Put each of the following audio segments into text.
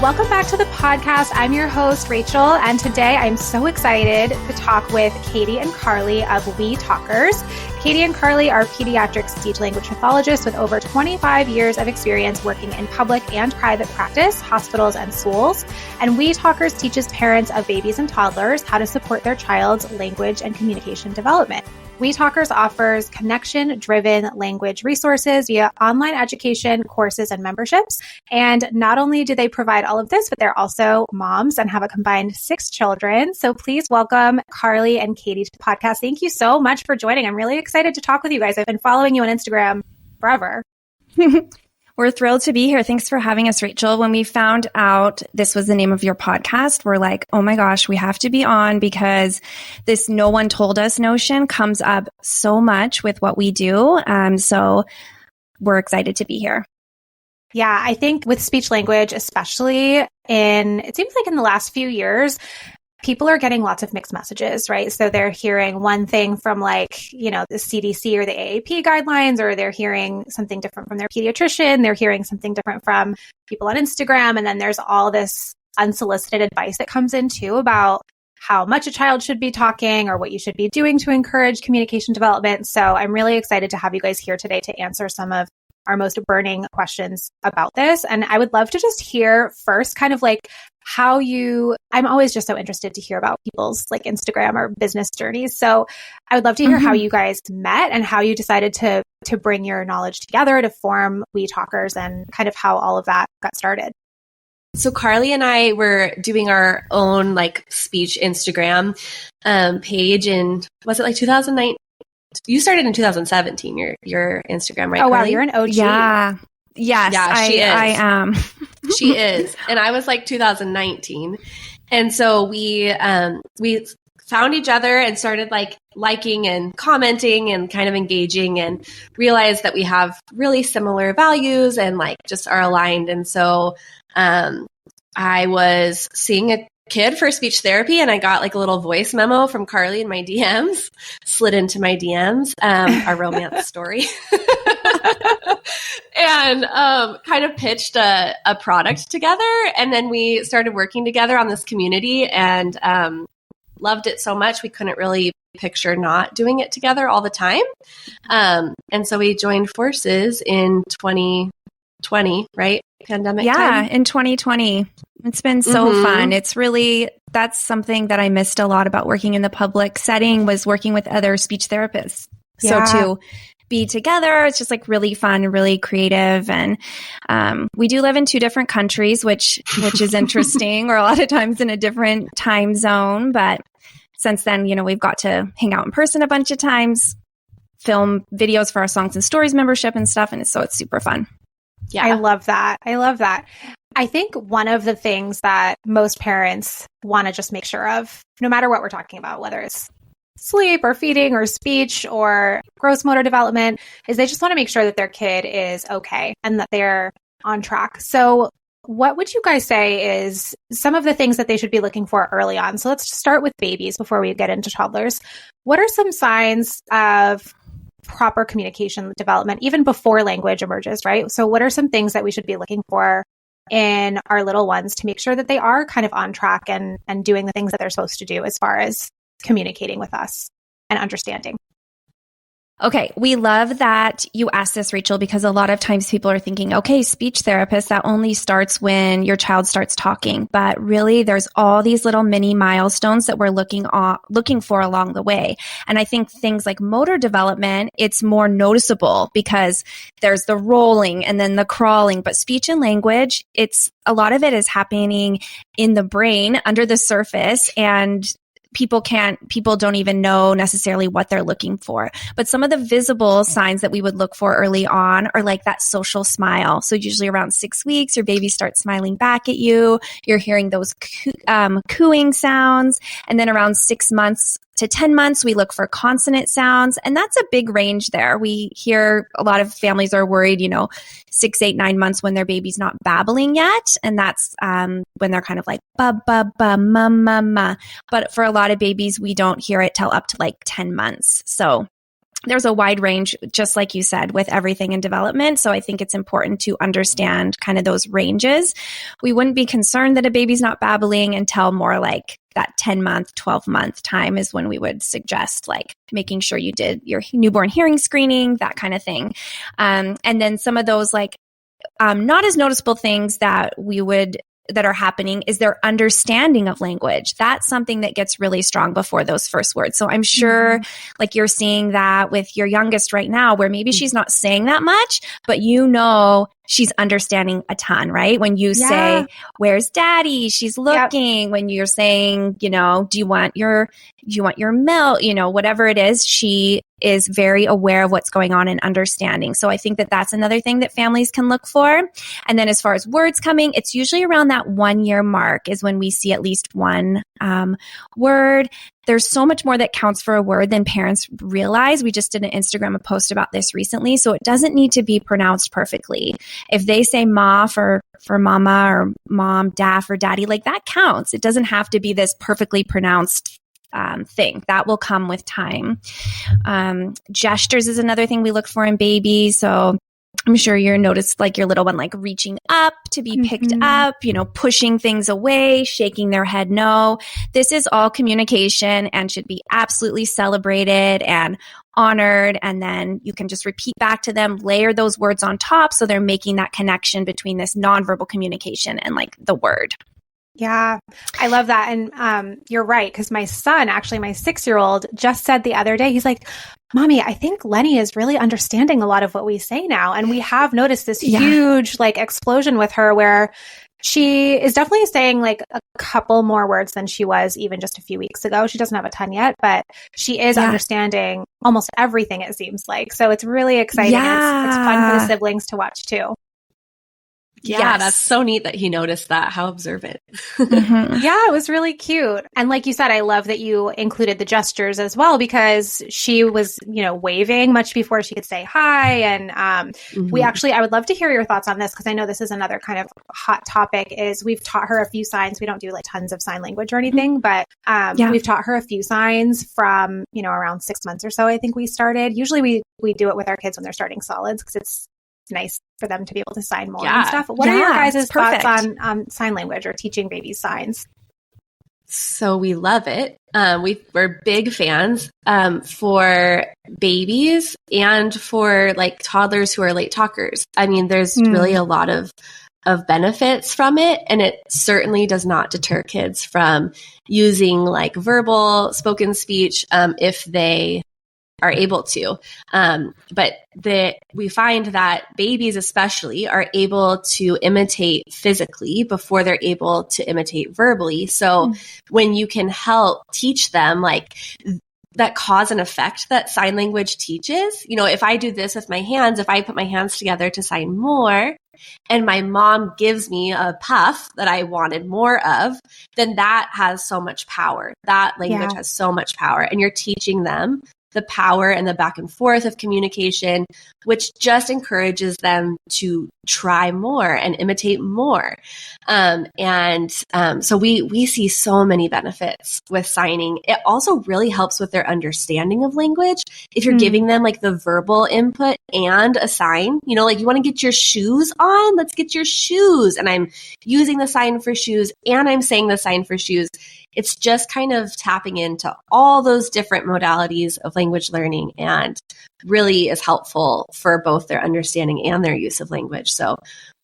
Welcome back to the podcast. I'm your host, Rachael, and today I'm so excited to talk with Katie and Carly of We Talkers. Katie and Carly are pediatric speech-language pathologists with over 25 years of experience working in public and private practice, hospitals, and schools. And We Talkers teaches parents of babies and toddlers how to support their child's language and communication development. We Talkers offers connection-driven language resources via online education, courses, and memberships. And not only do they provide all of this, but they're also moms and have a combined 6 children. So please welcome Carly and Katie to the podcast. Thank you so much for joining. I'm really excited to talk with you guys. I've been following you on Instagram forever. We're thrilled to be here. Thanks for having us, Rachael. When we found out this was the name of your podcast, we're like, oh my gosh, we have to be on because this no one told us notion comes up so much with what we do. So we're excited to be here. Yeah, I think with speech language, especially it seems like in the last few years, people are getting lots of mixed messages, right? So they're hearing one thing from the CDC or the AAP guidelines, or they're hearing something different from their pediatrician. They're hearing something different from people on Instagram. And then there's all this unsolicited advice that comes in too about how much a child should be talking or what you should be doing to encourage communication development. So I'm really excited to have you guys here today to answer some of our most burning questions about this. And I would love to just hear first I'm always just so interested to hear about people's Instagram or business journeys. So I would love to hear how you guys met and how you decided to bring your knowledge together to form We Talkers and kind of how all of that got started. So Carly and I were doing our own speech Instagram page in, was it 2009? You started in 2017, your Instagram, right? Oh, Carly? wow. You're an OG. Yeah. Yes, yeah, she is. I am. She is. And I was 2019. And so we found each other and started liking and commenting and kind of engaging and realized that we have really similar values and just are aligned. And so I was seeing a kid for speech therapy and I got a little voice memo from Carly in my DMs, slid into my DMs, our romance story. And kind of pitched a product together. And then we started working together on this community and loved it so much we couldn't really picture not doing it together all the time. And so we joined forces in 2020, right? Pandemic time? In 2020. It's been so fun. It's really, that's something that I missed a lot about working in the public setting was working with other speech therapists. Yeah. So to be together, it's just really fun and really creative. And we do live in 2 different countries, which is interesting, or a lot of times in a different time zone. But since then, we've got to hang out in person a bunch of times, film videos for our Songs and Stories membership and stuff. And it's super fun. Yeah. I love that. I think one of the things that most parents want to just make sure of, no matter what we're talking about, whether it's sleep or feeding or speech or gross motor development, is they just want to make sure that their kid is okay and that they're on track. So what would you guys say is some of the things that they should be looking for early on? So let's start with babies before we get into toddlers. What are some signs of proper communication development, even before language emerges, right? So what are some things that we should be looking for in our little ones to make sure that they are kind of on track and doing the things that they're supposed to do as far as communicating with us and understanding? Okay, we love that you asked this, Rachael, because a lot of times people are thinking, okay, speech therapist, that only starts when your child starts talking. But really, there's all these little mini milestones that we're looking for along the way. And I think things like motor development, it's more noticeable because there's the rolling and then the crawling. But speech and language, a lot of it is happening in the brain under the surface, and people don't even know necessarily what they're looking for. But some of the visible signs that we would look for early on are that social smile. So usually around 6 weeks, your baby starts smiling back at you. You're hearing those cooing sounds. And then around 6 months to 10 months, we look for consonant sounds. And that's a big range there. We hear a lot of families are worried, 6, 8, 9 months when their baby's not babbling yet. And that's when they're kind of ba, ba, ba, ma, ma, ma. But for a lot of babies, we don't hear it till up to 10 months. So there's a wide range, just like you said, with everything in development. So I think it's important to understand kind of those ranges. We wouldn't be concerned that a baby's not babbling until more like that 10-month, 12-month time is when we would suggest like making sure you did your newborn hearing screening, that kind of thing. And then some of those like not as noticeable things that are happening is their understanding of language. That's something that gets really strong before those first words. So I'm sure like you're seeing that with your youngest right now, where maybe she's not saying that much, but she's understanding a ton, right? When you say, "Where's daddy?" She's looking. Yep. When you're saying, do you want your milk? Whatever it is, she is very aware of what's going on and understanding. So I think that that's another thing that families can look for. And then as far as words coming, it's usually around that 1 year mark is when we see at least one word. There's so much more that counts for a word than parents realize. We just did an Instagram post about this recently. So it doesn't need to be pronounced perfectly. If they say ma for mama or mom, da for daddy, like that counts. It doesn't have to be this perfectly pronounced thing. That will come with time. Gestures is another thing we look for in babies. So I'm sure you're noticed like your little one, like reaching up to be picked up, pushing things away, shaking their head no. This is all communication and should be absolutely celebrated and honored. And then you can just repeat back to them, layer those words on top. So they're making that connection between this nonverbal communication and like the word. Yeah, I love that. And you're right, because my son, actually my 6-year-old, just said the other day, he's like, "Mommy, I think Lenny is really understanding a lot of what we say now." And we have noticed this huge like explosion with her where she is definitely saying like a couple more words than she was even just a few weeks ago. She doesn't have a ton yet, but she is understanding almost everything, it seems like. So it's really exciting. Yeah. It's fun for the siblings to watch too. Yeah, that's so neat that he noticed that. How observant. Yeah, it was really cute. And like you said, I love that you included the gestures as well, because she was, waving much before she could say hi. And I would love to hear your thoughts on this, because I know this is another kind of hot topic. Is we've taught her a few signs. We don't do like tons of sign language or anything, but we've taught her a few signs from, around 6 months or so. I think we started. Usually we do it with our kids when they're starting solids, because it's nice for them to be able to sign more and stuff. What are your guys' thoughts on sign language or teaching babies signs? So we love it. We're big fans for babies and for like toddlers who are late talkers. I mean, there's really a lot of benefits from it, and it certainly does not deter kids from using like verbal spoken speech if they are able to. But we find that babies especially are able to imitate physically before they're able to imitate verbally. So when you can help teach them like that cause and effect that sign language teaches, if I do this with my hands, if I put my hands together to sign more, and my mom gives me a puff that I wanted more of, then that has so much power. That language has so much power. And you're teaching them the power and the back and forth of communication, which just encourages them to try more and imitate more. So we see so many benefits with signing. It also really helps with their understanding of language. If you're giving them like the verbal input and a sign, like you want to get your shoes on, let's get your shoes. And I'm using the sign for shoes and I'm saying the sign for shoes. It's just kind of tapping into all those different modalities of language learning and really is helpful for both their understanding and their use of language. So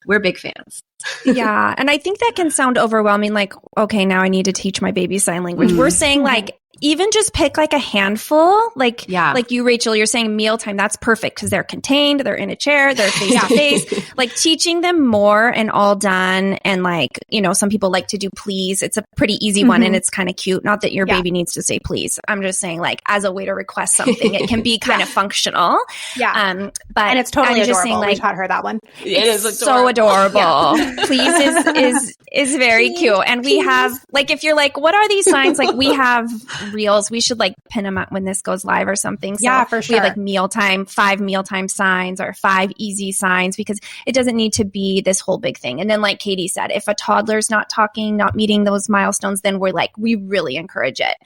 we're big fans. Yeah. And I think that can sound overwhelming. Like, okay, now I need to teach my baby sign language. We're saying like, even just pick like a handful, like you, Rachel, you're saying mealtime. That's perfect because they're contained, they're in a chair, they're face to face. Like teaching them more and all done. And like, some people like to do please. It's a pretty easy one and it's kind of cute. Not that your baby needs to say please. I'm just saying like as a way to request something, it can be kind of functional. Yeah. And it's totally adorable. Saying, like, we taught her that one. It is adorable. So adorable. Please is very cute. And we have like, if you're like, what are these signs? Like we have reels. We should like pin them up when this goes live or something. So yeah, for sure. We have like mealtime, 5 mealtime signs or 5 easy signs, because it doesn't need to be this whole big thing. And then like Katie said, if a toddler's not talking, not meeting those milestones, then we really encourage it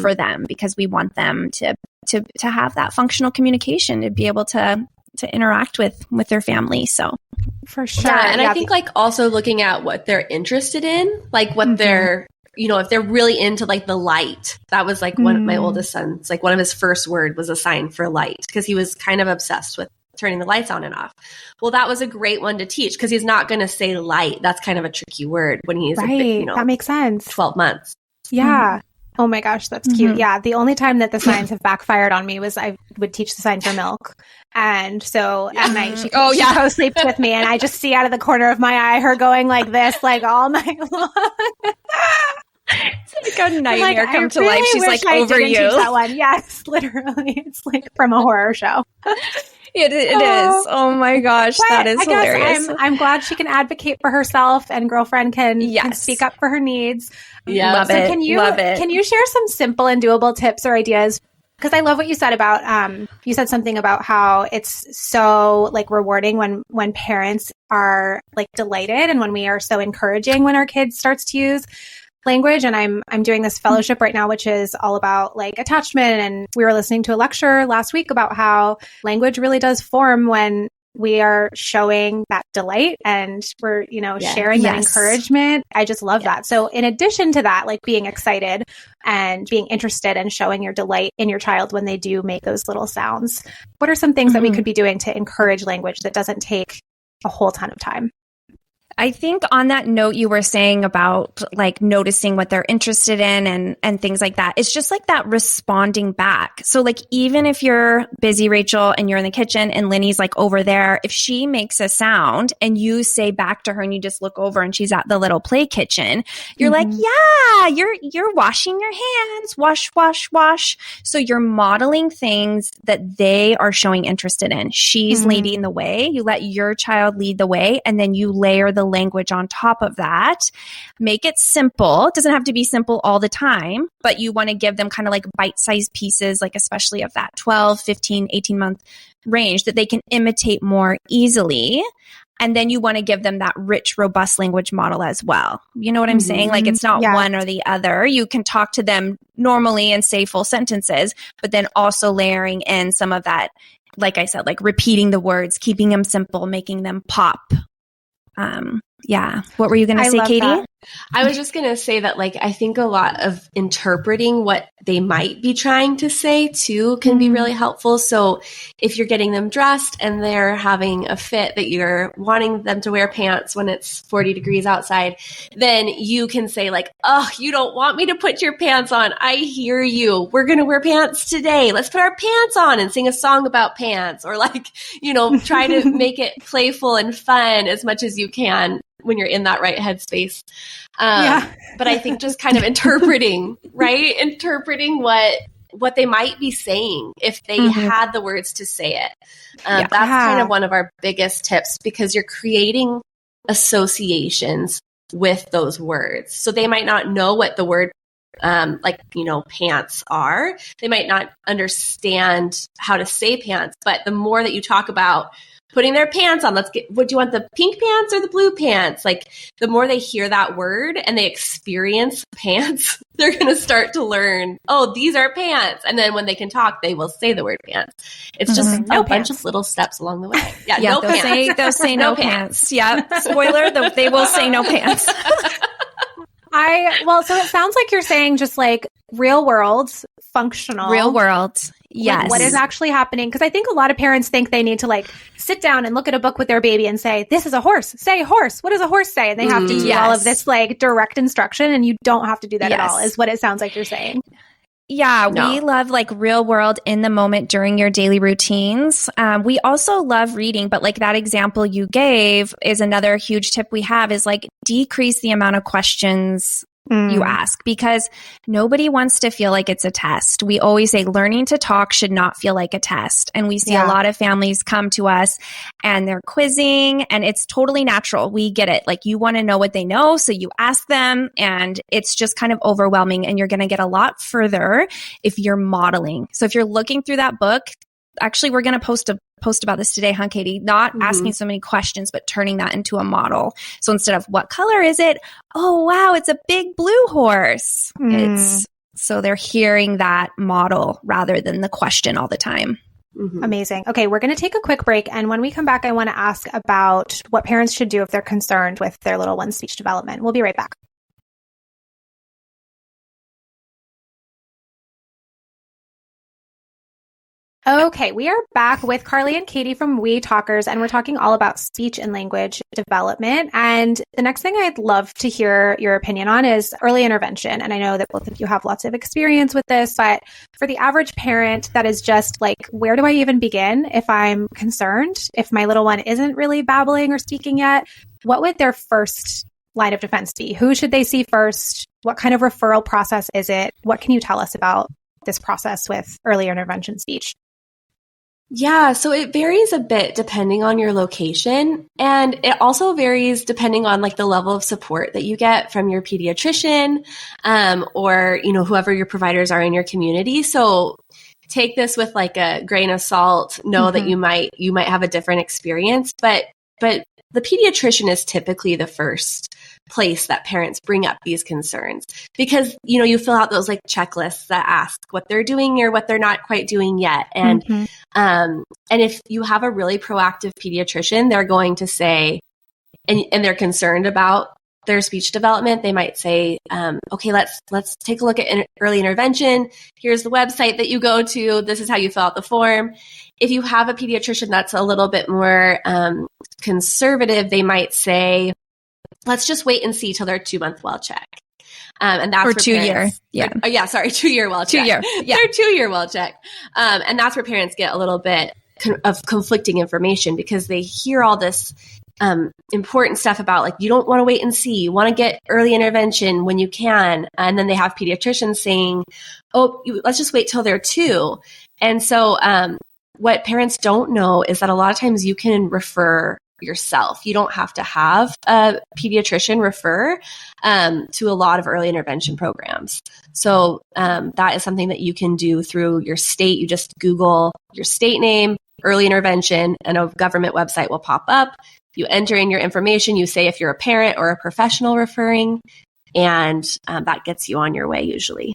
for them, because we want them to to have that functional communication, to be able to interact with their family. So for sure. Yeah, and I think like also looking at what they're interested in, like what they're, if they're really into like the light. That was like one of my oldest sons, like one of his first word was a sign for light because he was kind of obsessed with turning the lights on and off. Well, that was a great one to teach because he's not going to say light. That's kind of a tricky word when he's that makes sense. 12 months. Yeah. Oh my gosh, that's cute. Yeah. The only time that the signs have backfired on me was I would teach the sign for milk. And so at night she co-sleeps with me and I just see out of the corner of my eye her going like this, like all night long. It's like a nightmare come to life. She's like over you. That one. Yes, literally. It's like from a horror show. It is. Oh my gosh, that is hilarious. I'm glad she can advocate for herself and girlfriend can speak up for her needs. Yeah, love it. Can you share some simple and doable tips or ideas? Because I love what you said about you said something about how it's so like rewarding when parents are like delighted and when we are so encouraging when our kid starts to use language. And I'm doing this fellowship right now, which is all about like attachment. And we were listening to a lecture last week about how language really does form when we are showing that delight and we're, sharing that encouragement. I just love that. So in addition to that, like being excited and being interested and showing your delight in your child when they do make those little sounds, what are some things that we could be doing to encourage language that doesn't take a whole ton of time? I think on that note you were saying about like noticing what they're interested in and things like that. It's just like that responding back. So like even if you're busy, Rachel, and you're in the kitchen and Linny's like over there, if she makes a sound and you say back to her and you just look over and she's at the little play kitchen, you're like, yeah, you're washing your hands, wash, wash, wash. So you're modeling things that they are showing interested in. She's leading the way. You let your child lead the way and then you layer the language on top of that. Make it simple. It doesn't have to be simple all the time, but you want to give them kind of like bite-sized pieces, like especially of that 12, 15, 18-month range that they can imitate more easily. And then you want to give them that rich, robust language model as well. You know what I'm saying? Like it's not one or the other. You can talk to them normally and say full sentences, but then also layering in some of that, like I said, like repeating the words, keeping them simple, making them pop. What were you going to say, Katie? That. I was just going to say that, like, I think a lot of interpreting what they might be trying to say too can be really helpful. So if you're getting them dressed and they're having a fit that you're wanting them to wear pants when it's 40 degrees outside, then you can say like, oh, you don't want me to put your pants on. I hear you. We're going to wear pants today. Let's put our pants on and sing a song about pants, or like, try to make it playful and fun as much as you can when you're in that right headspace. But I think just kind of interpreting, right? Interpreting what they might be saying if they had the words to say it. That's kind of one of our biggest tips, because you're creating associations with those words. So they might not know what the word pants are. They might not understand how to say pants, but the more that you talk about putting their pants on, would you want the pink pants or the blue pants? Like the more they hear that word and they experience pants, they're going to start to learn, oh, these are pants. And then when they can talk, they will say the word pants. It's just a bunch of little steps along the way. They'll say no pants. Yeah. Spoiler, they will say no pants. So it sounds like you're saying just like real world, functional. Real world. Yes. Like what is actually happening? Because I think a lot of parents think they need to like sit down and look at a book with their baby and say, this is a horse. Say horse. What does a horse say? And they have to do all of this like direct instruction, and you don't have to do that at all, is what it sounds like you're saying. Yeah, we love like real world in the moment during your daily routines. We also love reading, but like that example you gave is another huge tip we have, is like decrease the amount of questions you ask, because nobody wants to feel like it's a test. We always say learning to talk should not feel like a test. And we see a lot of families come to us and they're quizzing, and it's totally natural. We get it. Like you want to know what they know, so you ask them, and it's just kind of overwhelming, and you're going to get a lot further if you're modeling. So if you're looking through that book, actually, we're going to post about this today, huh, Katie? Not asking so many questions, but turning that into a model. So instead of what color is it? Oh, wow, it's a big blue horse. It's So they're hearing that model rather than the question all the time. Mm-hmm. Amazing. Okay, we're going to take a quick break. And when we come back, I want to ask about what parents should do if they're concerned with their little one's speech development. We'll be right back. Okay, we are back with Carly and Katie from We Talkers, and we're talking all about speech and language development. And the next thing I'd love to hear your opinion on is early intervention. And I know that both of you have lots of experience with this, but for the average parent that is just like, where do I even begin if I'm concerned? If my little one isn't really babbling or speaking yet, what would their first line of defense be? Who should they see first? What kind of referral process is it? What can you tell us about this process with early intervention speech? Yeah, so it varies a bit depending on your location, and it also varies depending on like the level of support that you get from your pediatrician, or whoever your providers are in your community. So take this with like a grain of salt. Know that you might have a different experience, but the pediatrician is typically the first place that parents bring up these concerns, because you fill out those like checklists that ask what they're doing or what they're not quite doing yet, and if you have a really proactive pediatrician, they're going to say, and they're concerned about their speech development, they might say, okay, let's take a look at early intervention. Here's the website that you go to. This is how you fill out the form. If you have a pediatrician that's a little bit more conservative, they might say, let's just wait and see till their 2-month well check. And that's or for 2 year. Parents, Yeah. 2-year well check. 2 year. Yeah. Their 2-year well check. And that's where parents get a little bit of conflicting information, because they hear all this important stuff about like, you don't want to wait and see, you want to get early intervention when you can. And then they have pediatricians saying, let's just wait till they're 2. And so what parents don't know is that a lot of times you can refer yourself. You don't have to have a pediatrician refer to a lot of early intervention programs. So that is something that you can do through your state. You just Google your state name, early intervention, and a government website will pop up. You enter in your information. You say if you're a parent or a professional referring, and that gets you on your way usually.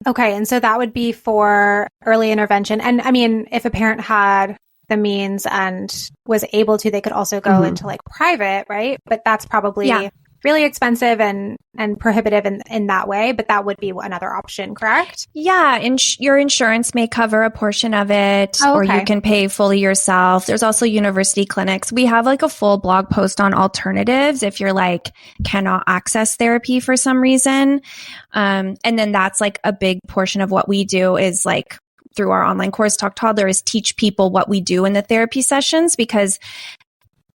Okay. And so that would be for early intervention. And I mean, if a parent had the means and was able to, they could also go into like private, right? But that's probably really expensive and prohibitive in that way. But that would be another option, correct? Yeah. Your insurance may cover a portion of it, or you can pay fully yourself. There's also university clinics. We have like a full blog post on alternatives if you're like cannot access therapy for some reason. And then that's like a big portion of what we do is like through our online course, Talk Toddler, is teach people what we do in the therapy sessions, because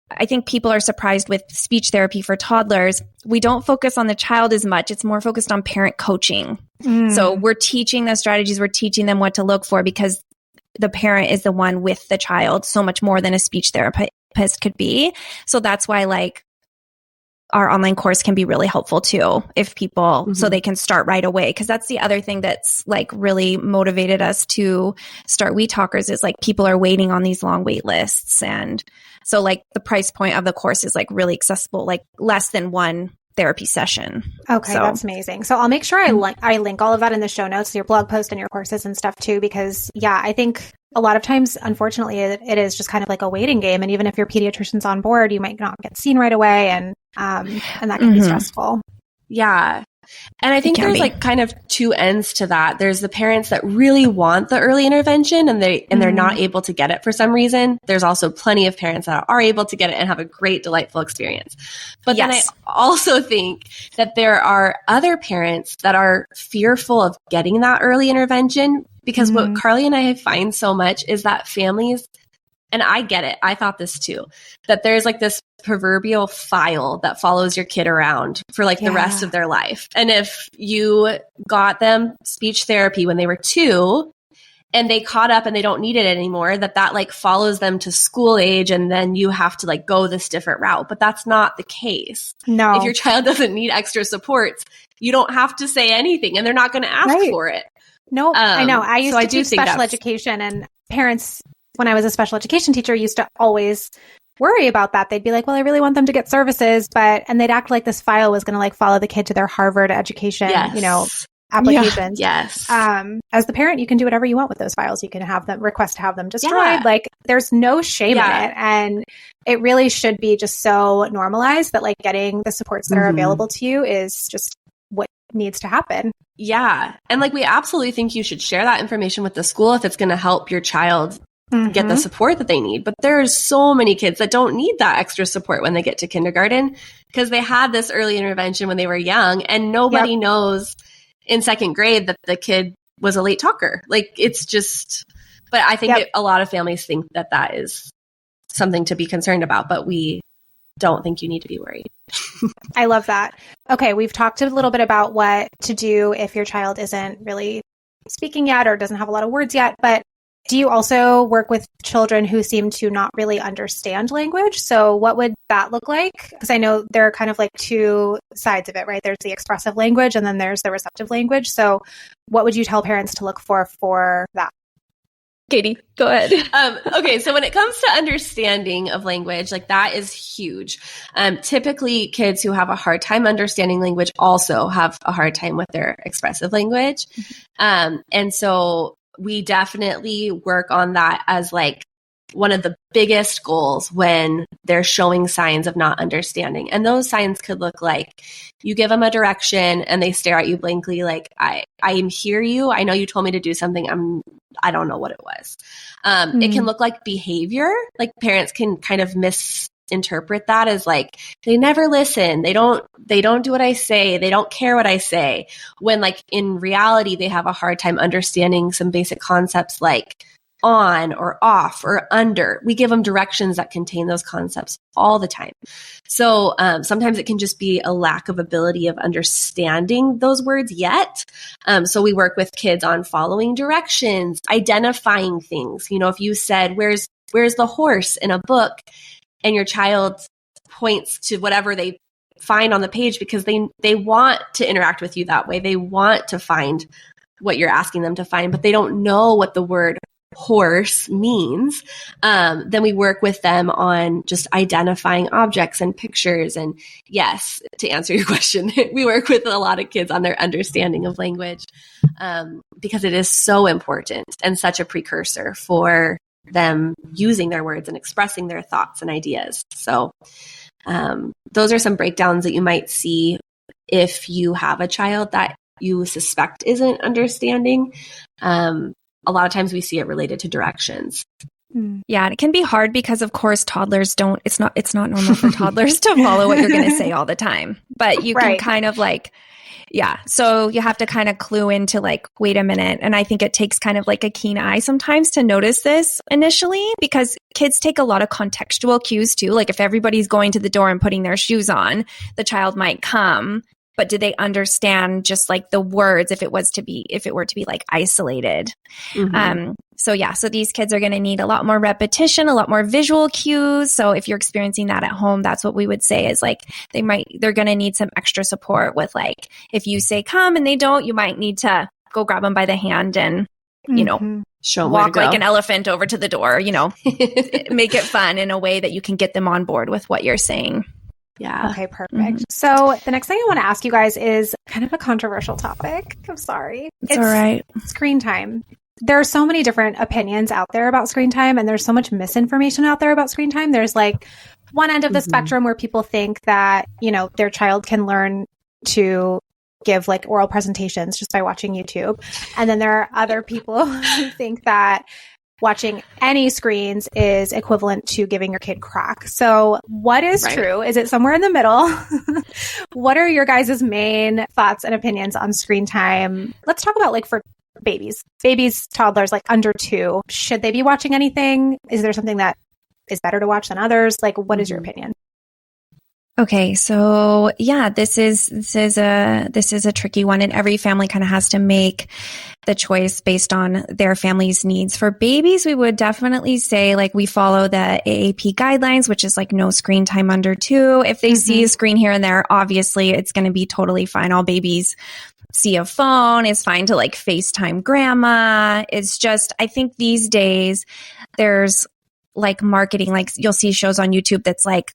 I think people are surprised with speech therapy for toddlers. We don't focus on the child as much. It's more focused on parent coaching. So we're teaching the strategies, we're teaching them what to look for, because the parent is the one with the child so much more than a speech therapist could be. So that's why like our online course can be really helpful too, if people, so they can start right away. Because that's the other thing that's like really motivated us to start We Talkers, is like people are waiting on these long wait lists. And so like the price point of the course is like really accessible, like less than one therapy session. Okay, that's amazing. So I'll make sure I link all of that in the show notes, your blog post and your courses and stuff too, because I think a lot of times, unfortunately, it is just kind of like a waiting game. And even if your pediatrician's on board, you might not get seen right away. And that can be stressful. Yeah. And I think there's like kind of two ends to that. There's the parents that really want the early intervention and they're not able to get it for some reason. There's also plenty of parents that are able to get it and have a great, delightful experience. But then I also think that there are other parents that are fearful of getting that early intervention, because what Carly and I find so much is that families, and I get it, I thought this too, that there's like this proverbial file that follows your kid around for like the rest of their life. And if you got them speech therapy when they were 2 and they caught up and they don't need it anymore, that like follows them to school age, and then you have to like go this different route. But that's not the case. No. If your child doesn't need extra supports, you don't have to say anything, and they're not going to ask for it. No, I know. I used to teach special education, and parents, when I was a special education teacher, used to always worry about that. They'd be like, well, I really want them to get services, and they'd act like this file was going to like follow the kid to their Harvard education, applications. Yes. As the parent, you can do whatever you want with those files. You can have them request to have them destroyed. Yeah. Like there's no shame in it. And it really should be just so normalized that like getting the supports that are available to you is just what needs to happen. Yeah. And like we absolutely think you should share that information with the school if it's going to help your child get the support that they need. But there's so many kids that don't need that extra support when they get to kindergarten because they had this early intervention when they were young and nobody knows in second grade that the kid was a late talker. Like it's just, but I think a lot of families think that that is something to be concerned about, but we don't think you need to be worried. I love that. Okay. We've talked a little bit about what to do if your child isn't really speaking yet or doesn't have a lot of words yet, but do you also work with children who seem to not really understand language? So what would that look like? Because I know there are kind of like two sides of it, right? There's the expressive language and then there's the receptive language. So what would you tell parents to look for that? Katie, go ahead. Okay, so when it comes to understanding of language, like that is huge. Typically, kids who have a hard time understanding language also have a hard time with their expressive language. And so we definitely work on that as like one of the biggest goals when they're showing signs of not understanding. And those signs could look like you give them a direction and they stare at you blankly like, I hear you. I know you told me to do something. I don't know what it was. It can look like behavior. Like parents can kind of misinterpret that as like, they never listen. They don't do what I say. They don't care what I say. When like in reality, they have a hard time understanding some basic concepts like on or off or under. We give them directions that contain those concepts all the time. So sometimes it can just be a lack of ability of understanding those words yet. So we work with kids on following directions, identifying things. You know, if you said, where's the horse in a book, and your child points to whatever they find on the page because they want to interact with you that way. They want to find what you're asking them to find, but they don't know what the word horse means. Then we work with them on just identifying objects and pictures. And yes, to answer your question, we work with a lot of kids on their understanding of language because it is so important and such a precursor for them using their words and expressing their thoughts and ideas. So those are some breakdowns that you might see if you have a child that you suspect isn't understanding. A lot of times we see it related to directions. Yeah, and it can be hard because of course toddlers don't, it's not normal for toddlers to follow what you're going to say all the time. But you can kind of like, so you have to kind of clue into like, wait a minute. And I think it takes kind of like a keen eye sometimes to notice this initially because kids take a lot of contextual cues too. Like if everybody's going to the door and putting their shoes on, the child might come. But do they understand just like the words if it were to be like isolated? So these kids are going to need a lot more repetition, a lot more visual cues. So if you're experiencing that at home, that's what we would say is like they're going to need some extra support with like if you say come and they don't, you might need to go grab them by the hand and you know show walk like an elephant over to the door. You know, make it fun in a way that you can get them on board with what you're saying. Yeah. Okay, perfect. So the next thing I want to ask you guys is kind of a controversial topic. I'm sorry. It's all right. Screen time. There are so many different opinions out there about screen time, and there's so much misinformation out there about screen time. There's like one end of the spectrum where people think that, you know, their child can learn to give like oral presentations just by watching YouTube. And then there are other people who think that watching any screens is equivalent to giving your kid crack. So what is true? Is it somewhere in the middle? What are your guys' main thoughts and opinions on screen time? Let's talk about like for babies, toddlers, like under 2. Should they be watching anything? Is there something that is better to watch than others? Like, what is your opinion? Okay, so yeah, this is a tricky one, and every family kind of has to make the choice based on their family's needs. For babies, we would definitely say like we follow the AAP guidelines, which is like no screen time under 2. If they see a screen here and there, obviously it's going to be totally fine. All babies see a phone. It's fine to like FaceTime grandma. It's just, I think these days there's like marketing, like you'll see shows on YouTube that's like,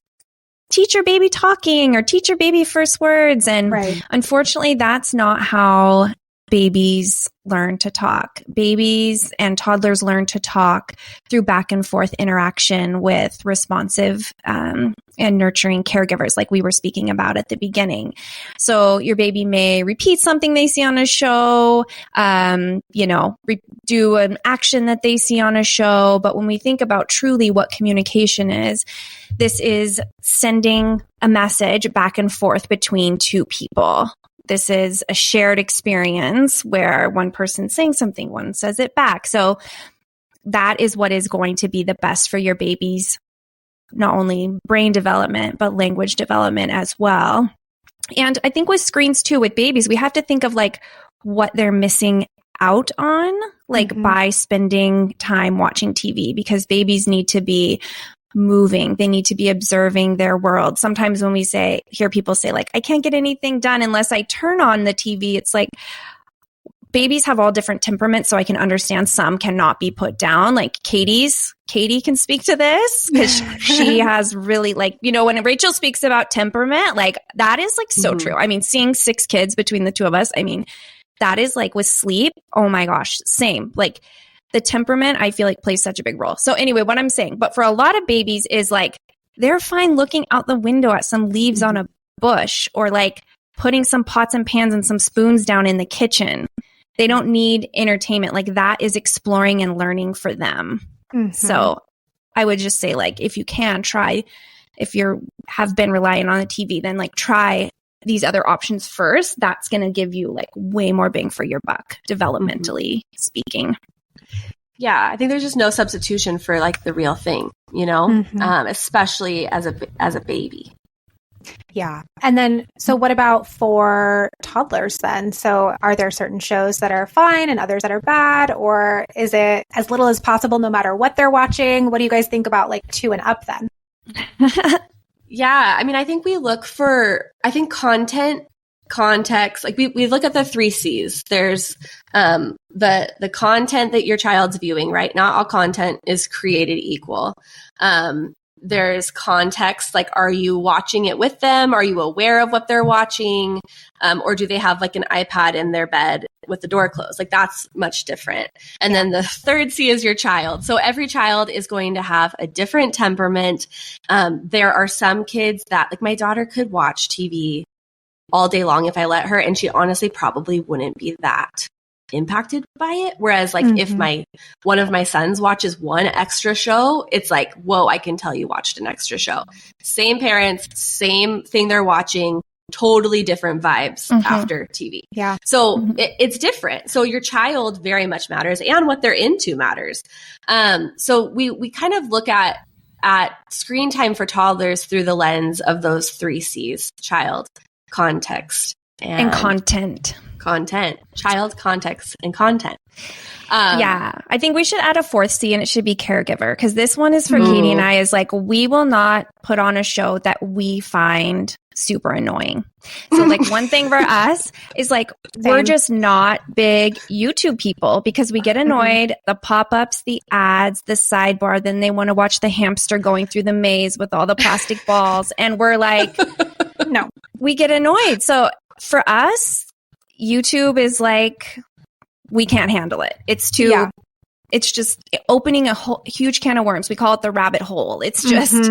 teach your baby talking or teach your baby first words. And unfortunately, that's not how babies learn to talk. Babies and toddlers learn to talk through back and forth interaction with responsive and nurturing caregivers, like we were speaking about at the beginning. So your baby may repeat something they see on a show, do an action that they see on a show. But when we think about truly what communication is, this is sending a message back and forth between two people. This is a shared experience where one person's saying something, one says it back. So that is what is going to be the best for your baby's not only brain development, but language development as well. And I think with screens too, with babies, we have to think of like what they're missing out on, like by spending time watching TV, because babies need to be moving. They need to be observing their world. Sometimes when we hear people say like, I can't get anything done unless I turn on the TV. It's like babies have all different temperaments. So I can understand some cannot be put down. Like Katie can speak to this because she has really when Rachael speaks about temperament, like that is like so true. I mean, seeing 6 kids between the two of us, I mean, that is like with sleep. Oh my gosh. Same. Like the temperament, I feel like plays such a big role. So anyway, what I'm saying, but for a lot of babies is like, they're fine looking out the window at some leaves on a bush or like putting some pots and pans and some spoons down in the kitchen. They don't need entertainment. Like that is exploring and learning for them. So I would just say like, if you can try, if have been relying on the TV, then like try these other options first. That's going to give you like way more bang for your buck, developmentally speaking. Yeah, I think there's just no substitution for like the real thing, especially as a baby. Yeah. And then, so what about for toddlers then? So are there certain shows that are fine and others that are bad, or is it as little as possible no matter what they're watching? What do you guys think about like 2 and up then? Yeah, I mean, I think we look for, content, context, like we look at the 3 C's. There's the content that your child's viewing, right? Not all content is created equal. There's context, like are you watching it with them? Are you aware of what they're watching? Or do they have like an iPad in their bed with the door closed? Like that's much different. And then the 3rd C is your child. So every child is going to have a different temperament. There are some kids that, like my daughter could watch TV all day long if I let her, and she honestly probably wouldn't be that impacted by it. Whereas like if one of my sons watches one extra show, it's like, whoa, I can tell you watched an extra show. Same parents, same thing they're watching, totally different vibes after TV. Yeah. So it's different. So your child very much matters, and what they're into matters. So we kind of look at screen time for toddlers through the lens of those 3 C's: child, context, and content. Child, context, and content. Yeah, I think we should add a 4th C, and it should be caregiver, because this one is for Katie and I, is like, we will not put on a show that we find super annoying. So like one thing for us is like, we're just not big YouTube people, because we get annoyed, the pop-ups, the ads, the sidebar, then they want to watch the hamster going through the maze with all the plastic balls. And we're like, no, we get annoyed. So for us, YouTube is like, we can't handle it. It's too, it's just opening a huge can of worms. We call it the rabbit hole. It's just,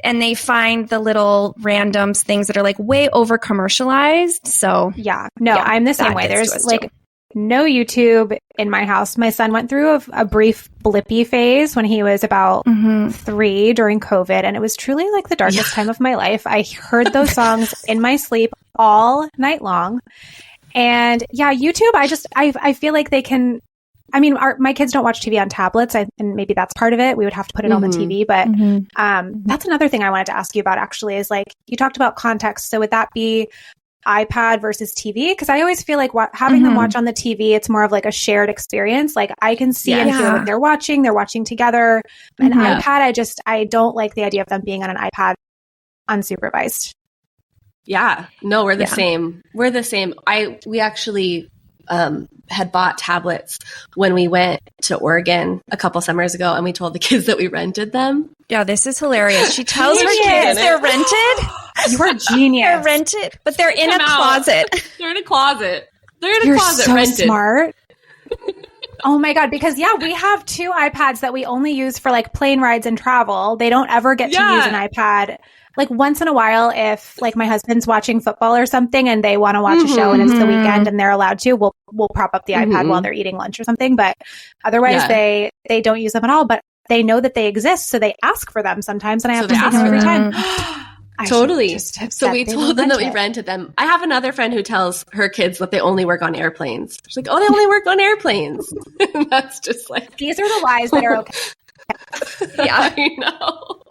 and they find the little random things that are like way over commercialized. So I'm the same way. There's like no YouTube in my house. My son went through a brief blippy phase when he was about 3 during COVID. And it was truly like the darkest time of my life. I heard those songs in my sleep all night long. And YouTube, I feel like they can, I mean, my kids don't watch TV on tablets, and maybe that's part of it. We would have to put it on the TV. But that's another thing I wanted to ask you about, actually, is like, you talked about context. So would that be iPad versus TV? Because I always feel like having them watch on the TV, it's more of like a shared experience. Like I can see and hear what they're watching together. An iPad, I don't like the idea of them being on an iPad unsupervised. Yeah, no, we're the same. We're the same. We actually had bought tablets when we went to Oregon a couple summers ago, and we told the kids that we rented them. Yeah, this is hilarious. She tells her kids they're rented. You are genius. They're rented, but they're in a closet. They're in a closet. They're in a You're closet so rented. smart. Oh my God. Because we have 2 iPads that we only use for like plane rides and travel. They don't ever get to use an iPad. Like once in a while, if like my husband's watching football or something and they want to watch a show and it's the weekend and they're allowed to, we'll prop up the iPad while they're eating lunch or something. But otherwise they don't use them at all, but they know that they exist. So they ask for them sometimes and I have to say no every time. Totally. So we told them that we rented them. I have another friend who tells her kids that they only work on airplanes. She's like, oh, they only work on airplanes. And that's just like, these are the lies that are okay. Yeah, I know.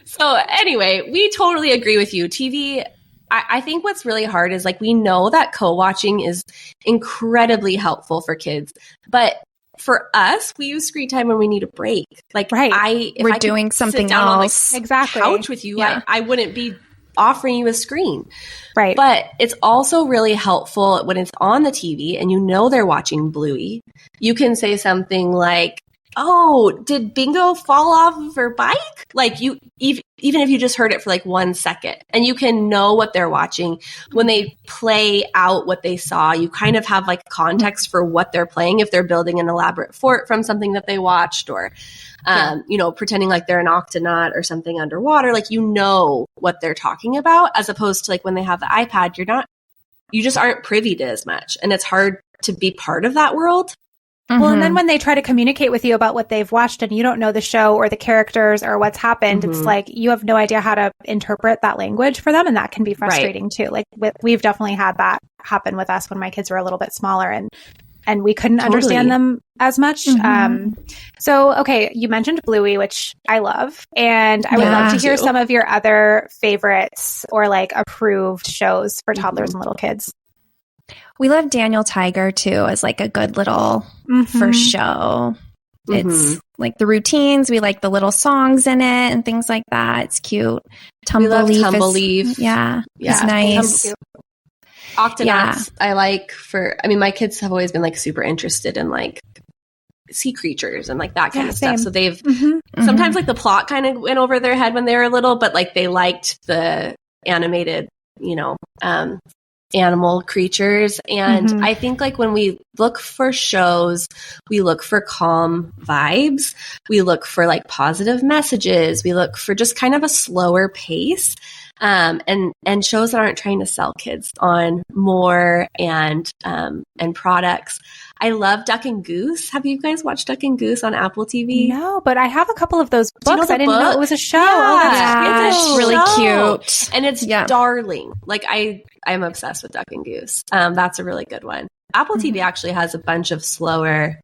So anyway, we totally agree with you. TV, I think what's really hard is like we know that co-watching is incredibly helpful for kids, but for us, we use screen time when we need a break. Like if we're I doing something else. On, exactly. Couch with you, I wouldn't be offering you a screen. Right. But it's also really helpful when it's on the TV and you know they're watching Bluey. You can say something like, oh, did Bingo fall off of her bike? Like you, even if you just heard it for like 1 second and you can know what they're watching when they play out what they saw, you kind of have like context for what they're playing. If they're building an elaborate fort from something that they watched or, pretending like they're an octonaut or something underwater, like, you know what they're talking about, as opposed to like when they have the iPad, you just aren't privy to as much. And it's hard to be part of that world. Well, and then when they try to communicate with you about what they've watched and you don't know the show or the characters or what's happened, it's like you have no idea how to interpret that language for them. And that can be frustrating too. Like we've definitely had that happen with us when my kids were a little bit smaller and we couldn't understand them as much. So, okay, you mentioned Bluey, which I love. And I would love to hear some of your other favorites or like approved shows for toddlers and little kids. We love Daniel Tiger too as like a good little first show. It's like the routines. We like the little songs in it and things like that. It's cute. Tumbleleaf. It's nice. Octonauts, I like my kids have always been like super interested in like sea creatures and like that kind of stuff. So they've sometimes like the plot kind of went over their head when they were little, but like they liked the animated, animal creatures. And I think like when we look for shows, we look for calm vibes. We look for like positive messages. We look for just kind of a slower pace. And shows that aren't trying to sell kids on more and products. I love Duck and Goose. Have you guys watched Duck and Goose on Apple TV? No, but I have a couple of those books. Do you know I didn't know it was a show. Yeah, It's it's really show. cute. And it's darling. Like I'm obsessed with Duck and Goose. That's a really good one. Apple TV actually has a bunch of slower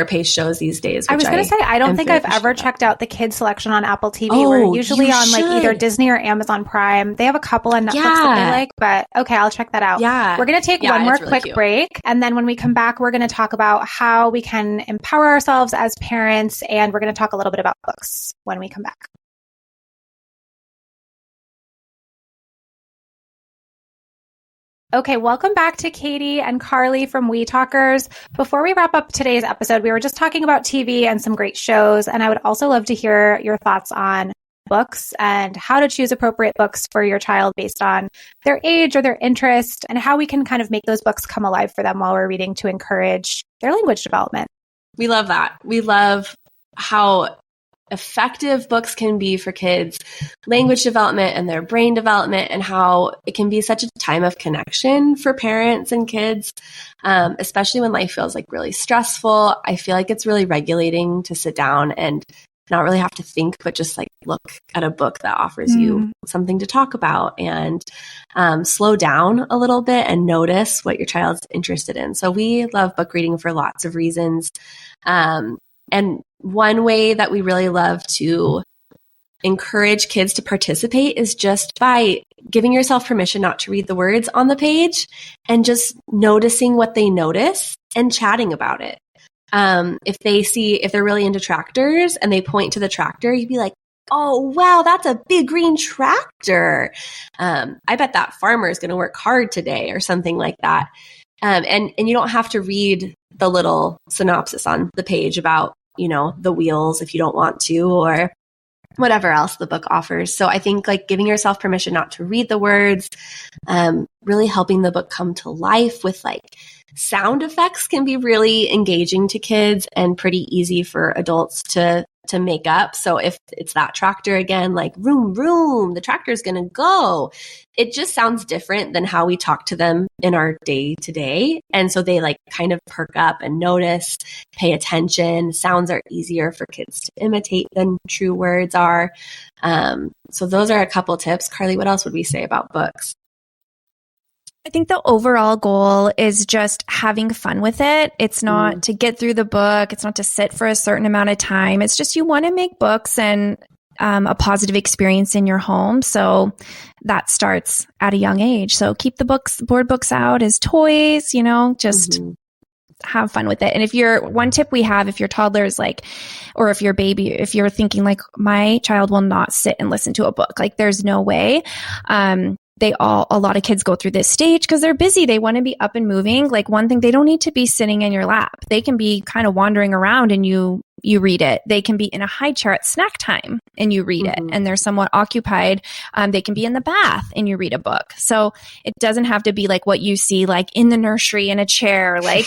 paced shows these days. I was going to say, I don't think I've ever checked out the kids section on Apple TV. We're usually on like either Disney or Amazon Prime. They have a couple on Netflix that they like, but okay, I'll check that out. Yeah. We're going to take one more quick break. And then when we come back, we're going to talk about how we can empower ourselves as parents. And we're going to talk a little bit about books when we come back. Okay, welcome back to Katie and Carly from We Talkers. Before we wrap up today's episode, we were just talking about TV and some great shows, and I would also love to hear your thoughts on books and how to choose appropriate books for your child based on their age or their interest, and how we can kind of make those books come alive for them while we're reading to encourage their language development. We love that. We love how effective books can be for kids' language development and their brain development, and how it can be such a time of connection for parents and kids, especially when life feels like really stressful. I feel like it's really regulating to sit down and not really have to think, but just like look at a book that offers you something to talk about and slow down a little bit and notice what your child's interested in. So we love book reading for lots of reasons. And one way that we really love to encourage kids to participate is just by giving yourself permission not to read the words on the page and just noticing what they notice and chatting about it. If they're really into tractors and they point to the tractor, you'd be like, oh, wow, that's a big green tractor. I bet that farmer is going to work hard today or something like that. And you don't have to read the little synopsis on the page about, the wheels if you don't want to, or whatever else the book offers. So I think like giving yourself permission not to read the words, really helping the book come to life with like sound effects can be really engaging to kids and pretty easy for adults to make up. So if it's that tractor again, like vroom, vroom, the tractor's going to go. It just sounds different than how we talk to them in our day to day. And so they like kind of perk up and notice, pay attention. Sounds are easier for kids to imitate than true words are. So those are a couple tips. Carly, what else would we say about books? I think the overall goal is just having fun with it. It's not to get through the book. It's not to sit for a certain amount of time. It's just you want to make books and a positive experience in your home. So that starts at a young age. So keep the board books out as toys, just have fun with it. And one tip we have, if your toddler is like, or if your baby, if you're thinking like, my child will not sit and listen to a book, like there's no way. A lot of kids go through this stage because they're busy. They want to be up and moving. Like one thing, they don't need to be sitting in your lap. They can be kind of wandering around and you read it. They can be in a high chair at snack time and you read it and they're somewhat occupied. They can be in the bath and you read a book. So it doesn't have to be like what you see like in the nursery in a chair, like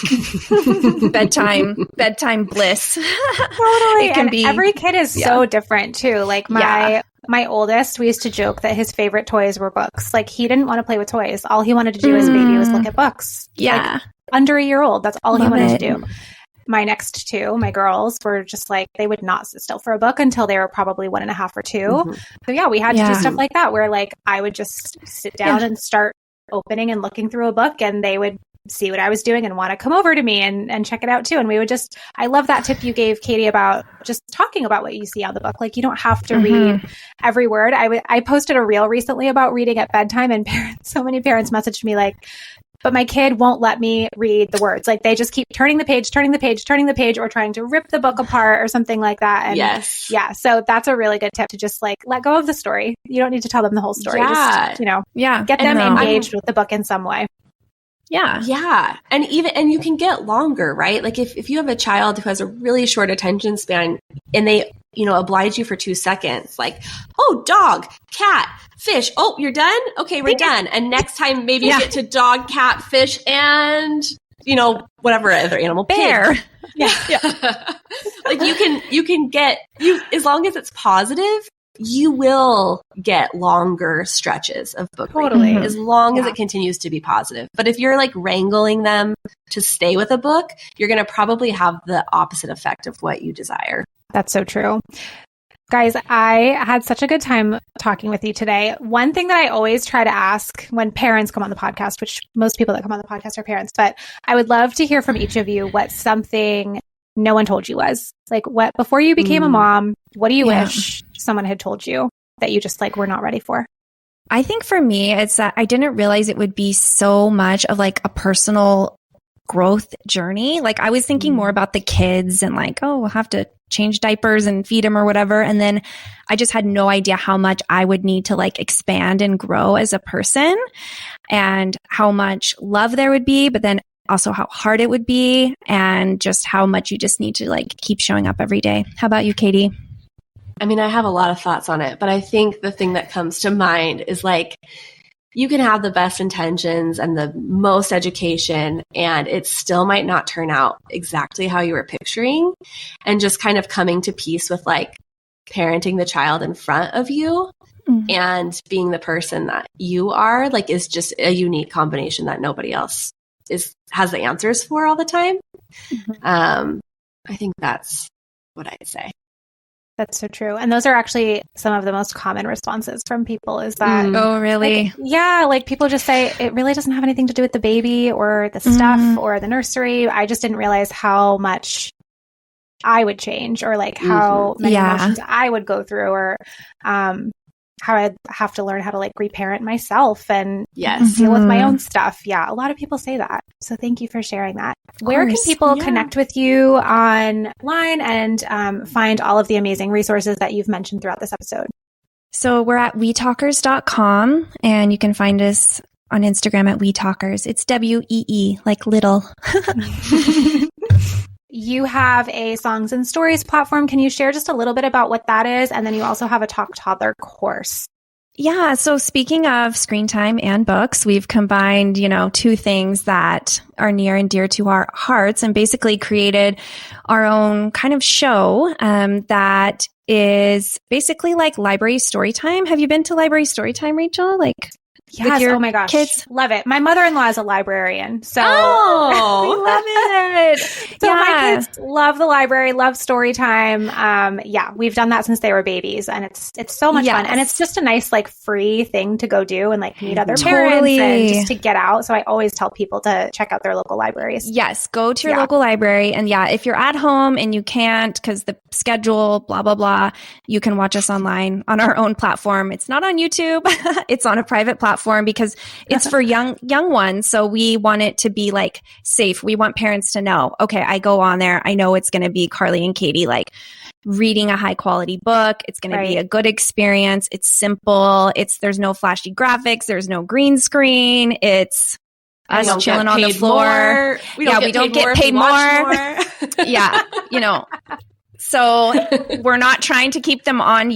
bedtime bliss. Totally. It can be every kid is so different too. Like my oldest, we used to joke that his favorite toys were books. Like he didn't want to play with toys. All he wanted to do as a baby was look at books. Yeah. Like, under a year old. That's all he wanted to do. My next two, my girls, were just like, they would not sit still for a book until they were probably 1.5 or 2. So we had to do stuff like that where like I would just sit down and start opening and looking through a book and they would see what I was doing and want to come over to me and check it out too. And we would I love that tip you gave, Katie, about just talking about what you see out of the book. Like you don't have to read every word. I posted a reel recently about reading at bedtime and so many parents messaged me like, but my kid won't let me read the words. Like they just keep turning the page, or trying to rip the book apart or something like that. And so that's a really good tip to just like let go of the story. You don't need to tell them the whole story. Just, get them engaged with the book in some way. Yeah. And you can get longer, right? Like if you have a child who has a really short attention span and they, oblige you for 2 seconds, like, oh, dog, cat, fish. Oh, you're done? Okay, we're done. And next time maybe you get to dog, cat, fish, and, whatever other animal. Bear. Pig. Yeah. Like you can get, as long as it's positive, you will get longer stretches of book reading as long as it continues to be positive. But if you're like wrangling them to stay with a book, you're going to probably have the opposite effect of what you desire. That's so true. Guys, I had such a good time talking with you today. One thing that I always try to ask when parents come on the podcast, which most people that come on the podcast are parents, but I would love to hear from each of you what something no one told you was. Like what, before you became a mom, what do you wish someone had told you that you just like were not ready for? I think for me, it's that I didn't realize it would be so much of like a personal growth journey. Like I was thinking more about the kids and like, oh, we'll have to change diapers and feed them or whatever. And then I just had no idea how much I would need to like expand and grow as a person and how much love there would be, but then also how hard it would be and just how much you just need to like keep showing up every day. How about you, Katie? I mean, I have a lot of thoughts on it, but I think the thing that comes to mind is like, you can have the best intentions and the most education, and it still might not turn out exactly how you were picturing. And just kind of coming to peace with like parenting the child in front of you and being the person that you are, like, is just a unique combination that nobody else has the answers for all the time. I think that's what I'd say. That's so true. And those are actually some of the most common responses from people is that, oh, really? Like people just say it really doesn't have anything to do with the baby or the stuff or the nursery. I just didn't realize how much I would change or like how many emotions I would go through or how I'd have to learn how to like reparent myself and deal with my own stuff. Yeah, a lot of people say that. So thank you for sharing that. Where can people connect with you online and find all of the amazing resources that you've mentioned throughout this episode? So we're at wetalkers.com and you can find us on Instagram at wetalkers. It's WEE, like little. you have a songs and stories platform. Can you share just a little bit about what that is? And then you also have a Talk Toddler course. Yeah. So speaking of screen time and books, we've combined, two things that are near and dear to our hearts and basically created our own kind of show that is basically like library story time. Have you been to library story time, Rachel? Yes. Oh my gosh. Kids? Love it. My mother-in-law is a librarian. So I love it. So my kids love the library, love story time. We've done that since they were babies, and it's so much fun. And it's just a nice, free thing to go do and meet other parents and just to get out. So I always tell people to check out their local libraries. Yes. Go to your local library. And if you're at home and you can't because the schedule, blah, blah, blah, you can watch us online on our own platform. It's not on YouTube. It's on a private platform because it's for young ones. So we want it to be safe. We want parents to know, okay, I go on there. I know it's going to be Carly and Katie reading a high quality book. It's going to be a good experience. It's simple. There's no flashy graphics. There's no green screen. It's us chilling on the floor. We don't get paid more. Yeah. So we're not trying to keep them on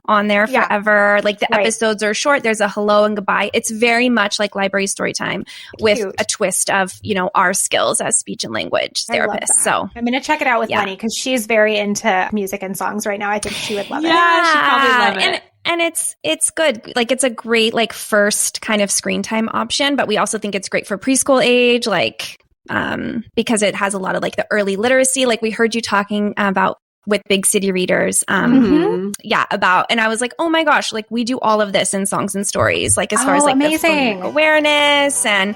on there forever. The episodes are short. There's a hello and goodbye. It's very much like library story time with a twist of, our skills as speech and language therapists. So I'm going to check it out with Lenny because she's very into music and songs right now. I think she would love it. Yeah, she'd probably love it. And it's good. It's a great first kind of screen time option, but we also think it's great for preschool age, because it has a lot of the early literacy, we heard you talking about with big city readers. And I was like, oh my gosh, we do all of this in songs and stories, as far as amazing. The awareness and,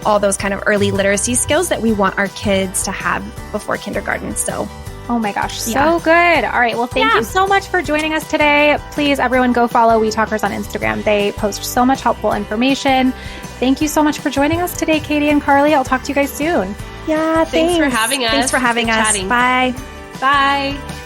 all those kind of early literacy skills that we want our kids to have before kindergarten. So oh my gosh, so good. All right. Well, thank you so much for joining us today. Please, everyone, go follow We Talkers on Instagram. They post so much helpful information. Thank you so much for joining us today, Katie and Carly. I'll talk to you guys soon. Yeah, thanks for having us. Thanks for having us. Bye. Bye.